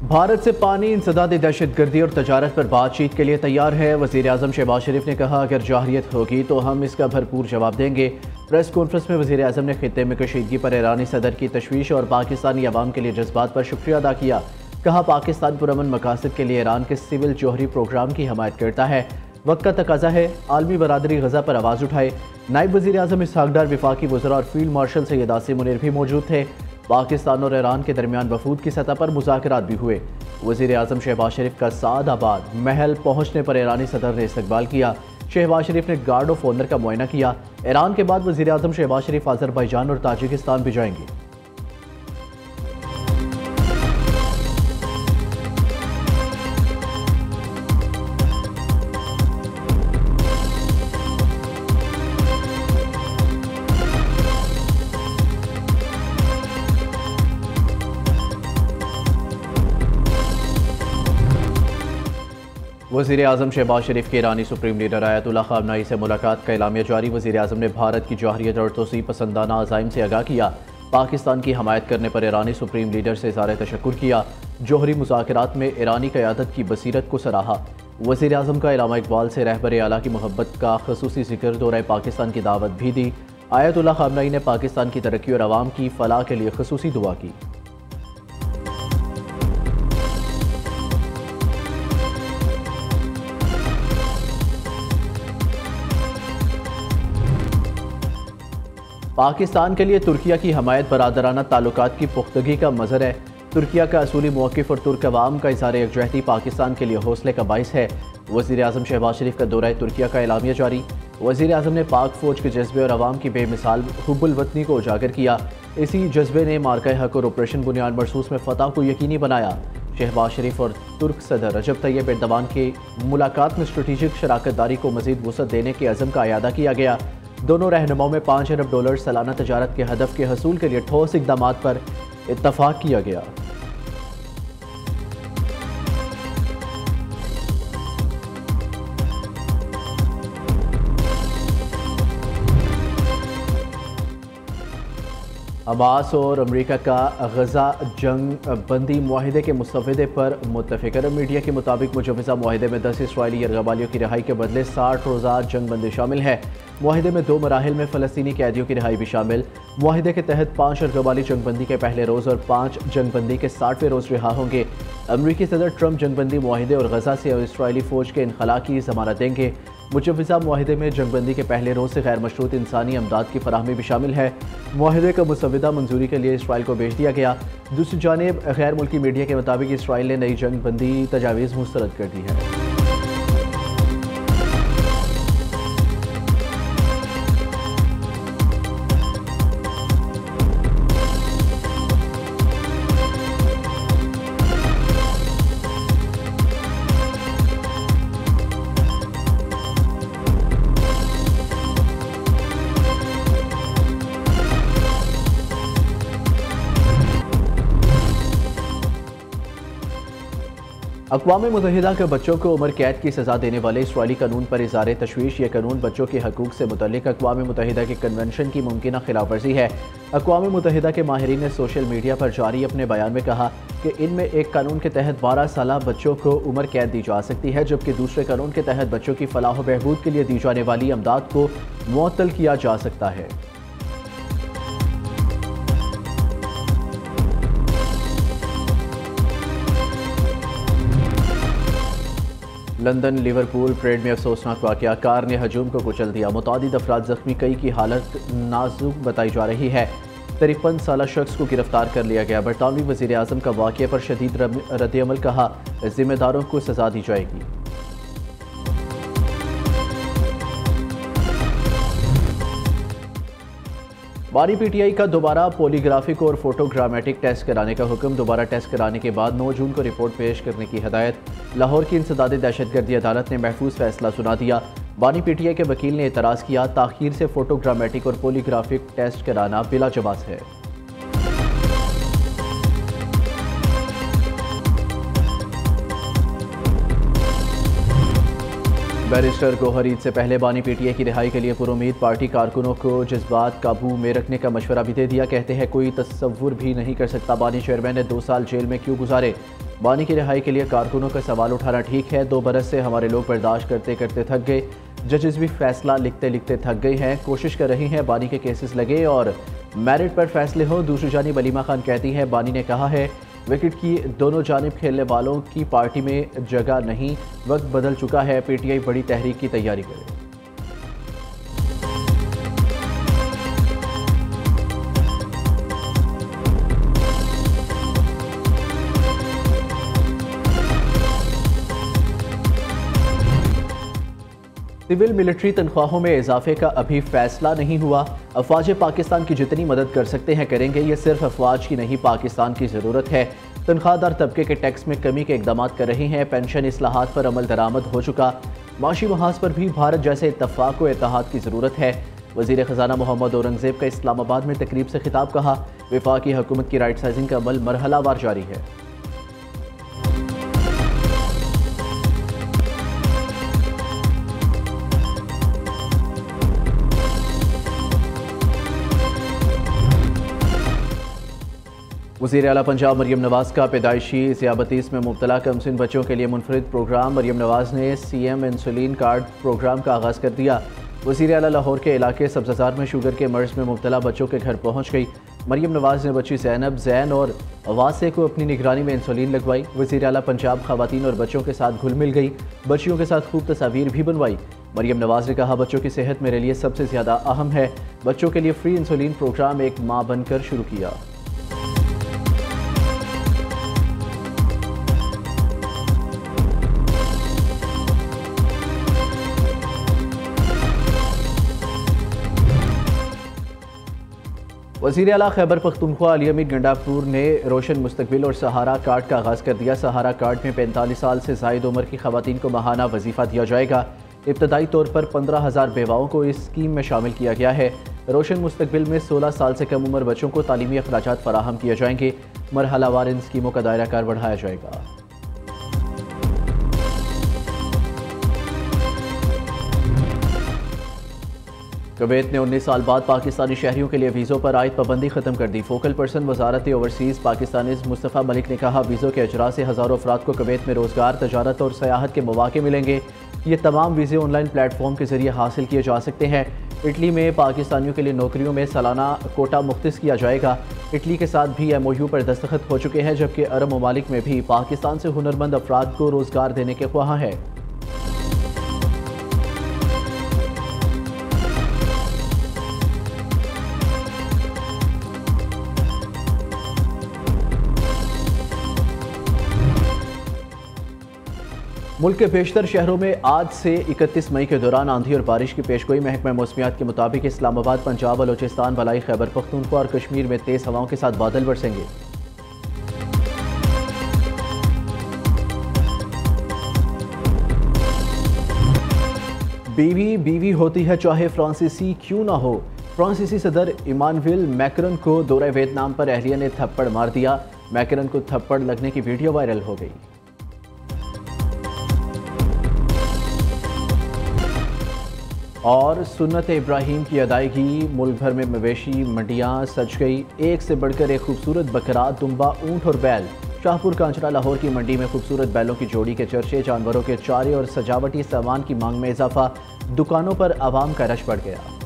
भारत से पानी इंसदाद दहशतगर्दी और तजारत पर बातचीत के लिए तैयार है। वज़ीर-ए-आज़म शहबाज शरीफ ने कहा, अगर जाहिरियत होगी तो हम इसका भरपूर जवाब देंगे। प्रेस कॉन्फ्रेंस में वज़ीर-ए-आज़म ने खित्ते में कशीदगी पर ईरानी सदर की तशवीश और पाकिस्तानी अवाम के लिए जज्बात पर शुक्रिया अदा किया। कहा, पाकिस्तान पुरअमन मकासद के लिए ईरान के सिविल जौहरी प्रोग्राम की हमायत करता है। वक्त का तकाजा है आलमी बरादरी गजा पर आवाज़ उठाए। नायब वज़ीर-ए-आज़म इसहाक डार, वफाकी वज़रा और फील्ड मार्शल सैयद आसिम मुनीर भी मौजूद थे। पाकिस्तान और ईरान के दरमियान वफूद की सतह पर मुज़ाकरात भी हुए। वज़ीर-ए-आज़म शहबाज शरीफ का सादाबाद महल पहुँचने पर ईरानी सदर ने इस्तकबाल किया। शहबाज शरीफ ने गार्ड ऑफ ऑनर का मुआयना किया। ईरान के बाद वज़ीर-ए-आज़म शहबाज शरीफ अज़रबैजान और ताजिकिस्तान भी जाएंगे। वज़ीर-ए-आज़म शहबाज शरीफ के ईरानी सुप्रीम लीडर आयतुल्लाह ख़ामनेई से मुलाकात का एलामिया जारी। वज़ीर-ए-आज़म ने भारत की जाहिरियत और तोसी पसंदाना अज़ाइम से आगाह किया। पाकिस्तान की हमायत करने पर ईरानी सुप्रीम लीडर से इज़हार तशक्कुर किया। जौहरी मुज़ाकरात में ईरानी क़यादत की बसीरत को सराहा। वज़ीर-ए-आज़म का इल्लामा इक़बाल से रहबर आला की मोहब्बत का ख़ुसूसी ज़िक्र, दौरे पाकिस्तान की दावत भी दी। आयतुल्लाह ख़ामनेई ने पाकिस्तान की तरक्की और अवाम की फ़लाह के लिए ख़ुसूसी दुआ की। पाकिस्तान के लिए तुर्किया की हमायत बरादराना ताल्लुकात की पुख्तगी का मज़हर है। तुर्किया का असूली मौक़िफ़ और तुर्क अवाम का इज़हार यकजहती पाकिस्तान के लिए हौसले का बाइस है। वज़ीर-ए-आज़म शहबाज शरीफ का दौरा तुर्किया का एलामिया जारी। वज़ीर-ए-आज़म ने पाक फ़ौज के जज्बे और अवाम की बेमिसाल हुब्बुल वतनी को उजागर किया। इसी जज्बे ने मार्का हक और ऑपरेशन बुनियाद मरसूस में फ़तह को यकीनी बनाया। शहबाज शरीफ और तुर्क सदर रजब तैयब एर्दोगान के मुलाकात में स्ट्रेटेजिक शराकत दारी को मज़ीद वुसअत देने के अज़म का अयादा किया गया। दोनों रहनुमाओं में $5 अरब सालाना तजारत के हदफ के हसूल के लिए ठोस इक़दामात पर इत्तफ़ाक़ किया गया। हमास और अमरीका का गजा जंग बंदी मुआहिदे के मुस्तफ़िदे पर मुत्तफ़िक़। अरब मीडिया के मुताबिक मुजवज़ा मुआहिदे में 10 इसराइली यरगबालियों की रिहाई के बदले 60 रोज़ा जंग बंदी शामिल है। मुआहिदे में 2 मराहिल में फ़लस्तीनी कैदियों की रिहाई भी शामिल। मुआहिदे के तहत 5 यरगबाली जंगबंदी के पहले रोज़ और 5 जंगबंदी के 60वें रोज़ रिहा होंगे। अमरीकी सदर ट्रंप जंगबंदी मुआहिदे और गजा से इसराइली फ़ौज के इनखला की ज़मानत देंगे। मुजवज़ा मुआहिदे में जंगबंदी के पहले रोज़ से गैर मशरूत इंसानी अमदाद की फराहमी भी शामिल है। मुआहिदे का मुसव्वदा मंजूरी के लिए इसराइल को भेज दिया गया। दूसरी जानिब गैर मुल्की मीडिया के मुताबिक इसराइल ने नई जंगबंदी तजावीज़ मुस्तरद कर दी है। अक़वाम मुत्तहिदा के बच्चों को उम्र कैद की सज़ा देने वाले इसराइली कानून पर इज़हार तशवीश। यह कानून बच्चों के हकूक़ से मुतल्लिक़ अक़वाम मुत्तहिदा के कन्वेंशन की मुमकिना खिलाफ वर्जी है। अक़वाम मुत्तहिदा के माहिरीन ने सोशल मीडिया पर जारी अपने बयान में कहा कि इनमें एक कानून के तहत 12 साला बच्चों को उम्र कैद दी जा सकती है, जबकि दूसरे कानून के तहत बच्चों की फ़लाह व बहबूद के लिए दी जाने वाली अमदाद को मुअत्तल किया जा सकता है। लंदन लिवरपूल परेड में अफसोसनाक वाक़या, कार ने हजूम को कुचल दिया। मुतादिद अफराद जख्मी, कई की हालत नाजुक बताई जा रही है। 53 साला शख्स को गिरफ्तार कर लिया गया। बरतानवी वज़ीर-ए-आज़म का वाक़या पर शदीद रद्द-ए-अमल, कहा जिम्मेदारों को सज़ा दी जाएगी। बानी पीटीआई का दोबारा पोलीग्राफिक और फोटोग्रामेटिक टेस्ट कराने का हुक्म। दोबारा टेस्ट कराने के बाद 9 जून को रिपोर्ट पेश करने की हदायत। लाहौर की इंसदाद दहशतगर्दी अदालत ने महफूज फैसला सुना दिया। बानी पीटीआई के वकील ने एतराज़ किया, ताख़ीर से फोटोग्रामेटिक और पोलीग्राफिक टेस्ट कराना बिला जवाज़ है। बैरिस्टर गौहर ईद से पहले बानी पीटीआई की रिहाई के लिए पुरुमीद पार्टी कारकुनों को जज्बात काबू में रखने का मशवरा भी दे दिया। कहते हैं कोई तस्वुर भी नहीं कर सकता बानी चेयरमैन ने 2 साल जेल में क्यों गुजारे। बानी की रिहाई के लिए कारकुनों का सवाल उठाना ठीक है, 2 बरस से हमारे लोग बर्दाश्त करते करते थक गए। जजेस भी फैसला लिखते लिखते थक गए हैं, कोशिश कर रही हैं बानी के केसेस लगे और मेरिट पर फैसले हो। दूसरी जानिब अलीमा खान कहती हैं बानी ने कहा है विकेट की दोनों जानिब खेलने वालों की पार्टी में जगह नहीं, वक्त बदल चुका है, पीटीआई बड़ी तहरीक की तैयारी करे। सिविल मिलिट्री तनख्वाहों में इजाफे का अभी फैसला नहीं हुआ। अफवाज पाकिस्तान की जितनी मदद कर सकते हैं करेंगे, ये सिर्फ अफवाज की नहीं पाकिस्तान की ज़रूरत है। तनख्वाहदार तबके के टैक्स में कमी के इकदाम कर रही हैं, पेंशन इस्लाहात पर अमल दरामद हो चुका। माशी महाज पर भी भारत जैसे इत्तफाक व इत्तेहाद की ज़रूरत है। वज़ीर ख़जाना मोहम्मद औरंगज़ेब का इस्लामाबाद में तकरीब से खिताब, कहा वफाकी हुकूमत की राइट साइजिंग का अमल मरहलावार जारी है। वज़ीर आला पंजाब मरियम नवाज़ का पैदाइशी ज़ियाबतीस में मुब्तला कमसिन बच्चों के लिए मुनफरिद प्रोग्राम। मरियम नवाज़ ने सीएम इंसुलिन कार्ड प्रोग्राम का आगाज़ कर दिया। वज़ीर आला लाहौर के इलाके सब्ज़ाजार में शुगर के मर्ज़ में मुब्तला बच्चों के घर पहुँच गई। मरियम नवाज़ ने बच्ची ज़ैनब, ज़ैन और वासे को अपनी निगरानी में इंसुलिन लगवाई। वज़ीर आला पंजाब ख़वातीन और बच्चों के साथ घुल मिल गई, बच्चियों के साथ खूब तस्वीर भी बनवाई। मरियम नवाज़ ने कहा बच्चों की सेहत मेरे लिए सबसे ज़्यादा अहम है। बच्चों के लिए फ्री इंसुलिन प्रोग्राम एक माँ बनकर शुरू किया। वज़ीर आला खैबर पख्तूनख्वा अली अमीर गंडापुर ने रोशन मुस्तकबिल और सहारा कार्ड का आगाज़ कर दिया। सहारा कार्ड में 45 साल से ज़ायद उम्र की ख़वातीन को माहाना वजीफ़ा दिया जाएगा। इब्तदाई तौर पर 15,000 बेवाओं को इस स्कीम में शामिल किया गया है। रोशन मुस्तकबिल में 16 साल से कम उम्र बच्चों को तालीमी अखराजात फराहम किए जाएंगे। मरहलावार इन स्कीमों का दायरा कार बढ़ाया जाएगा। कुवैत ने 19 साल बाद पाकिस्तानी शहरियों के लिए वीज़ों पर आयद पाबंदी ख़त्म कर दी। फोकल पर्सन वजारत ओवरसीज़ पाकिस्तानी मुस्तफ़ा मलिक ने कहा वीज़ों के अजरा से हज़ारों अफराद को कुवैत में रोज़गार, तजारत और सयाहत के मौके मिलेंगे। ये तमाम वीज़े ऑनलाइन प्लेटफॉर्म के ज़रिए हासिल किए जा सकते हैं। इटली में पाकिस्तानियों के लिए नौकरियों में सालाना कोटा मुख्तस किया जाएगा। इटली के साथ भी MOU पर दस्तखत हो चुके हैं, जबकि अरब ममालिक में भी पाकिस्तान से हुनरमंद अफराद को रोज़गार देने के ख्वाह हैं। मुल्क के बेशतर शहरों में आज से 31 मई के दौरान आंधी और बारिश की पेशगोई। महकमा मौसमियात के मुताबिक इस्लामाबाद, पंजाब, बलोचिस्तान, बलाई खैबर पख्तूनख्वा और कश्मीर में तेज़ हवाओं के साथ बादल बरसेंगे। बीवी बीवी होती है चाहे फ्रांसीसी क्यों ना हो। फ्रांसीसी सदर इमानुएल मैक्रोन को दौरे वियतनाम पर अहलिया ने थप्पड़ मार दिया। मैक्रोन को थप्पड़ लगने की वीडियो वायरल हो गई। और सुन्नत इब्राहीम की अदायगी, मुल्क भर में मवेशी मंडियां सज गई। एक से बढ़कर एक खूबसूरत बकरा, दुम्बा, ऊंट और बैल। शाहपुर कांचरा लाहौर की मंडी में खूबसूरत बैलों की जोड़ी के चर्चे। जानवरों के चारे और सजावटी सामान की मांग में इजाफा, दुकानों पर आवाम का रश बढ़ गया।